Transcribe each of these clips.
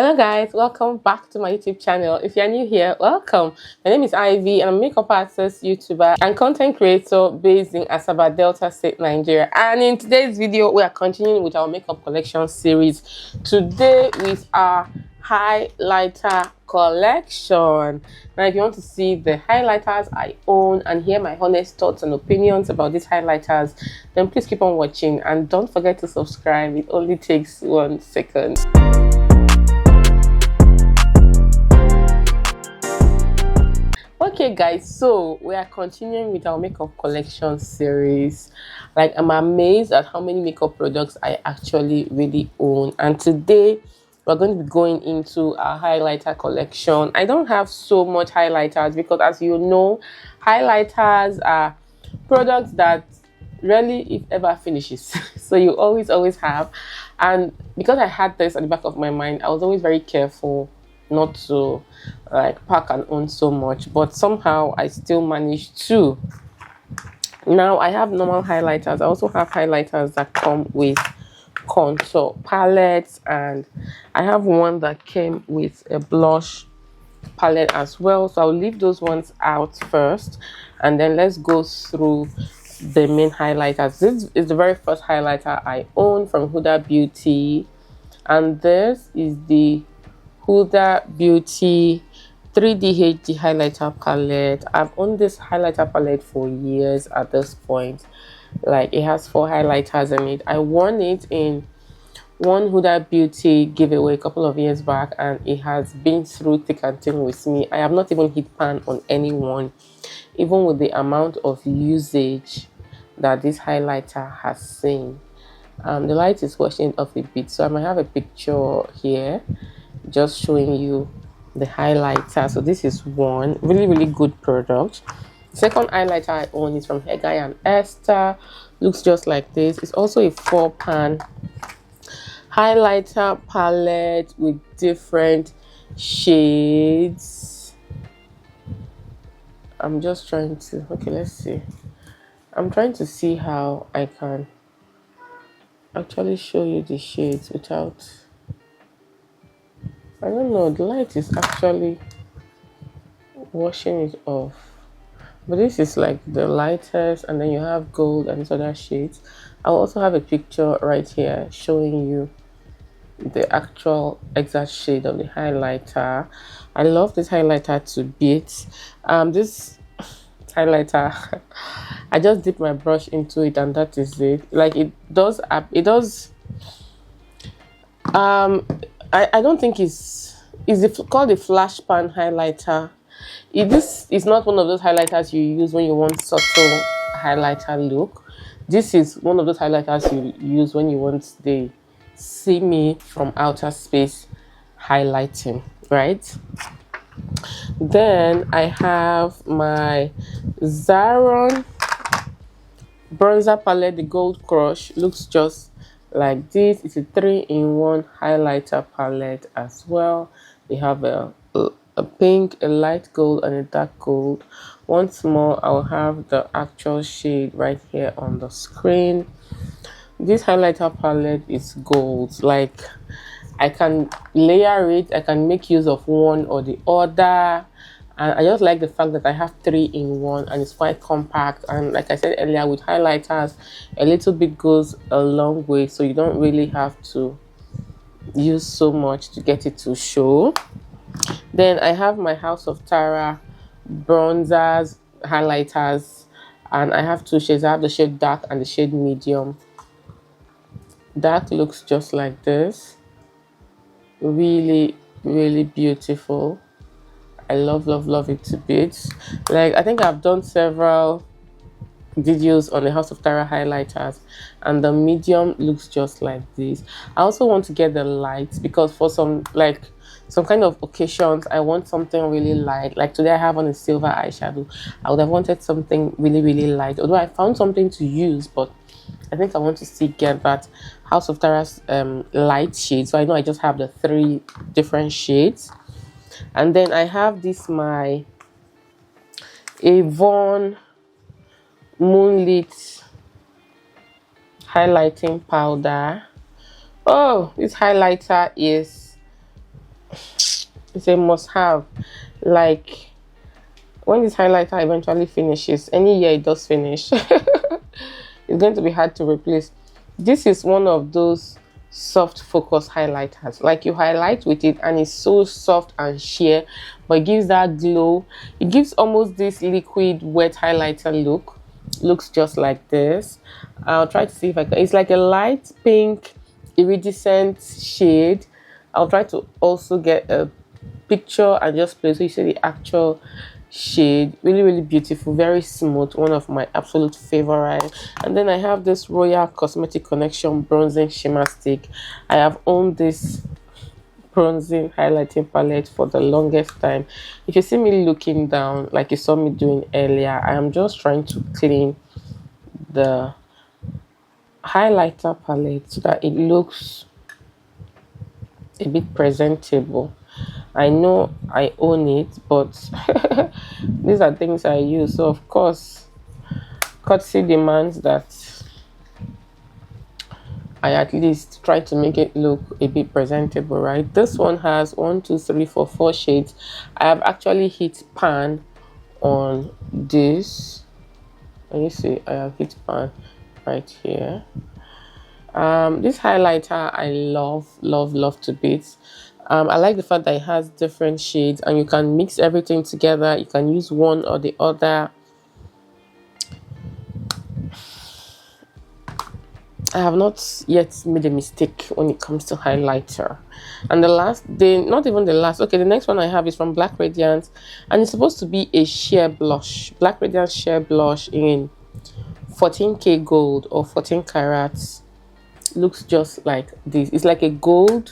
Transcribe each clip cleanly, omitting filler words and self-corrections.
Hello guys, welcome back to my YouTube channel. If you're new here, welcome. My name is Ivy and I'm a makeup artist, YouTuber and content creator based in Asaba, Delta State, Nigeria. And in today's video, we are continuing with our makeup collection series. Today with our highlighter collection. Now if you want to see the highlighters I own and hear my honest thoughts and opinions about these highlighters, then please keep on watching and don't forget to subscribe. It only takes 1 second. Okay guys, so we are continuing with our makeup collection series. Like, I'm amazed at how many makeup products I actually really own, and today we're going to be going into our highlighter collection. I don't have so much highlighters because, as you know, highlighters are products that rarely if ever finishes. So you always have, and because I had this at the back of my mind, I was always very careful not to like pack and own so much, but somehow I still managed to. Now I have normal highlighters. I also have highlighters that come with contour palettes, and I have one that came with a blush palette as well, so I'll leave those ones out first and then let's go through the main highlighters. This is the very first highlighter I own from Huda Beauty, and this is the Huda Beauty 3D HD highlighter palette. I've owned this highlighter palette for years at this point. Like, it has 4 highlighters in it. I won it in one Huda Beauty giveaway a couple of years back, and it has been through thick and thin with me. I have not even hit pan on anyone, even with the amount of usage that this highlighter has seen. The light is washing it off a bit, so I might have a picture here just showing you the highlighter. So this is one really good product. The second highlighter I own is from Guy and Estee. Looks just like this. It's also a 4-pan highlighter palette with different shades. I'm just trying to, okay, let's see. I'm trying to see how I can actually show you the shades without, I don't know, the light is actually washing it off. But this is like the lightest, and then you have gold and these other shades. I'll also have a picture right here showing you the actual exact shade of the highlighter. I love this highlighter to bits. This highlighter, I just dip my brush into it and that is it. Like, it does I don't think it's called a flash pan highlighter. This is not one of those highlighters you use when you want subtle highlighter look. This is one of those highlighters you use when you want the see me from outer space highlighting, right? Then I have my Zaron bronzer palette, the Gold Crush. Looks just like this. It's a 3-in-1 highlighter palette as well. They have a pink, a light gold, and a dark gold. Once more, I'll have the actual shade right here on the screen. This highlighter palette is gold. Like, I can layer it, I can make use of one or the other, and I just like the fact that I have 3-in-1 and it's quite compact. And like I said earlier, with highlighters, a little bit goes a long way, so you don't really have to use so much to get it to show. Then I have my House of Tara bronzers, highlighters, and I have 2 shades. I have the shade dark and the shade medium. Dark looks just like this. Really beautiful. I love it to bits. Like, I think I've done several videos on the House of Tara highlighters, and the medium looks just like this. I also want to get the light because for some kind of occasions I want something really light. Like today I have on a silver eyeshadow. I would have wanted something really light, although I found something to use, but I think I want to still get that House of Tara's light shade. So I know I just have the 3 different shades. And then I have this, my Avon Moonlit highlighting powder. Oh, this highlighter is It's a must have. Like, when this highlighter eventually finishes, any year it does finish, it's going to be hard to replace. This is one of those soft focus highlighters. Like, you highlight with it and it's so soft and sheer, but it gives that glow. It gives almost this liquid wet highlighter look. Looks just like this. I'll try to see if I can. It's like a light pink iridescent shade. I'll try to also get a picture and just play so you see the actual shade. Really, really beautiful, very smooth, one of my absolute favorite. And then I have this Royal Cosmetic Connection bronzing shimmer stick. I have owned this bronzing highlighting palette for the longest time. If you see me looking down like you saw me doing earlier, I am just trying to clean the highlighter palette so that it looks a bit presentable. I know I own it, but these are things I use, so of course courtesy demands that I at least try to make it look a bit presentable, right? This one has 4 shades. I have actually hit pan on this. Can you see? I have hit pan right here. This highlighter I love to bits. I like the fact that it has different shades and you can mix everything together. You can use one or the other. I have not yet made a mistake when it comes to highlighter. And not even the last, okay, the next one I have is from Black Radiance, and it's supposed to be a sheer blush. Black Radiance sheer blush in 14K gold or 14 carats. Looks just like this. It's like a gold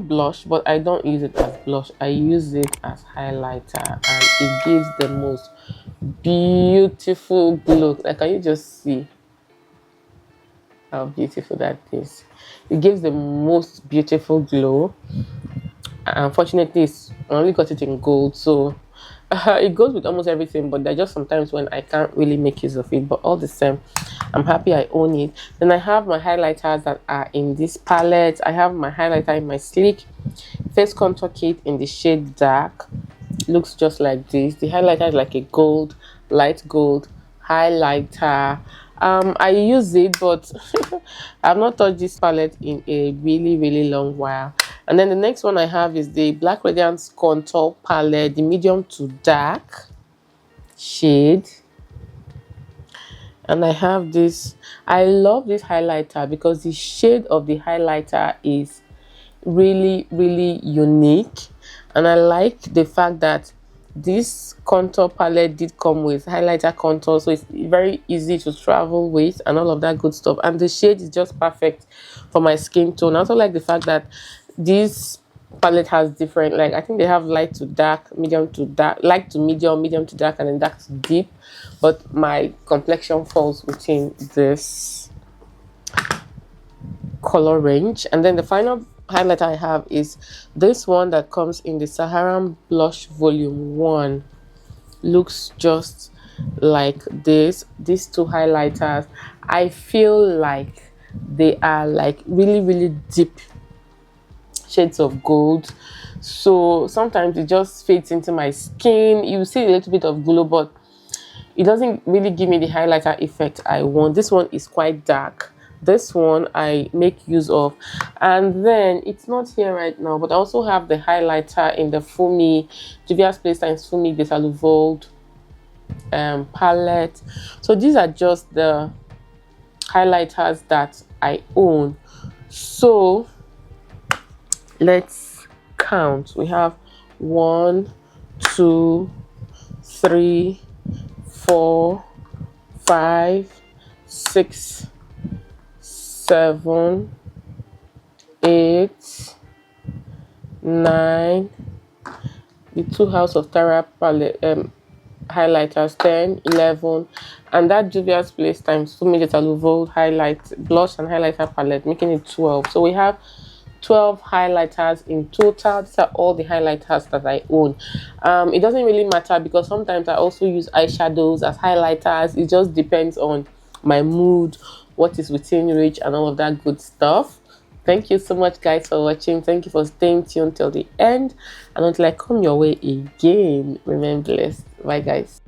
blush, but I don't use it as blush. I use it as highlighter, and it gives the most beautiful glow. Like, can you just see how beautiful that is? It gives the most beautiful glow. Unfortunately, I only got it in gold, so it goes with almost everything, but there are just sometimes when I can't really make use of it. But all the same, I'm happy I own it. Then I have my highlighters that are in this palette. I have my highlighter in my Sleek face contour kit in the shade dark. Looks just like this. The highlighter is like a gold, light gold highlighter. I use it, but I've not touched this palette in a really long while. And then the next one I have is the Black Radiance Contour Palette, the medium to dark shade. And I have this. I love this highlighter because the shade of the highlighter is really unique. And I like the fact that this contour palette did come with highlighter contour, so it's very easy to travel with and all of that good stuff. And the shade is just perfect for my skin tone. I also like the fact that this palette has different, like, I think they have light to dark, medium to dark, light to medium, medium to dark, and then dark to deep. But my complexion falls within this color range. And then the final highlighter I have is this one that comes in the Saharan Blush Volume 1. Looks just like this. These two highlighters, I feel like they are like really deep shades of gold, so sometimes it just fades into my skin. You see a little bit of glow, but it doesn't really give me the highlighter effect I want. This one is quite dark. This one I make use of. And then it's not here right now, but I also have the highlighter in the Fumi Juvias Place Times Fumi Desaluvold palette. So these are just the highlighters that I own. So let's count. We have 1, 2, 3, 4, 5, 6, 7, 8, 9, the 2 House of Tara palette highlighters, 10, 11, and that Juvia's Place Times Fumi Desaluvold highlight blush and highlighter palette, making it 12. So we have 12 highlighters in total. These are all the highlighters that I own. It doesn't really matter because sometimes I also use eyeshadows as highlighters. It just depends on my mood, what is within reach, and all of that good stuff. Thank you so much, guys, for watching. Thank you for staying tuned till the end, and until I come your way again, remain blessed. Bye, guys.